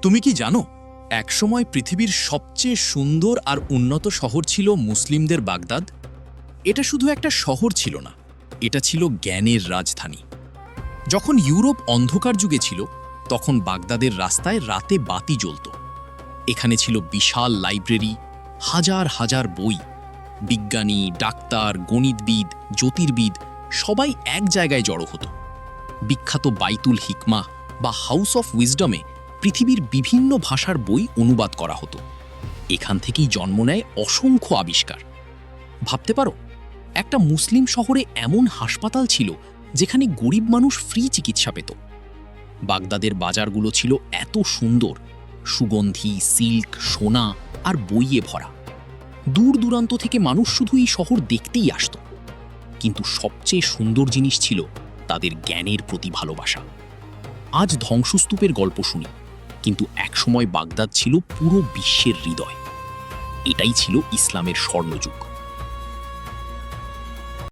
তুমি কি জানো, একসময় পৃথিবীর সবচেয়ে সুন্দর আর উন্নত শহর ছিল মুসলিমদের বাগদাদ। এটা শুধু একটা শহর ছিল না, এটা ছিল জ্ঞানের রাজধানী। যখন ইউরোপ অন্ধকার যুগে ছিল, তখন বাগদাদের রাস্তায় রাতে বাতি জ্বলত। এখানে ছিল বিশাল লাইব্রেরি, হাজার হাজার বই। বিজ্ঞানী, ডাক্তার, গণিতবিদ, জ্যোতির্বিদ সবাই এক জায়গায় জড়ো হতো। বিখ্যাত বাইতুল হিকমা বা হাউস অফ উইজডমে পৃথিবীর বিভিন্ন ভাষার বই অনুবাদ করা হতো। এখান থেকেই জন্ম নেয় অসংখ্য আবিষ্কার। ভাবতে পারো, একটা মুসলিম শহরে এমন হাসপাতাল ছিল যেখানে গরিব মানুষ ফ্রি চিকিৎসা পেত। বাগদাদের বাজারগুলো ছিল এত সুন্দর, সুগন্ধি, সিল্ক, সোনা আর বইয়ে ভরা। দূর দূরান্ত থেকে মানুষ শুধু এই শহর দেখতেই আসত। কিন্তু সবচেয়ে সুন্দর জিনিস ছিল তাদের জ্ঞানের প্রতি ভালোবাসা। আজ ধ্বংসস্তূপের গল্প শুনি, কিন্তু একসময় বাগদাদ ছিল পুরো বিশ্বের হৃদয়। এটাই ছিল ইসলামের স্বর্ণযুগ।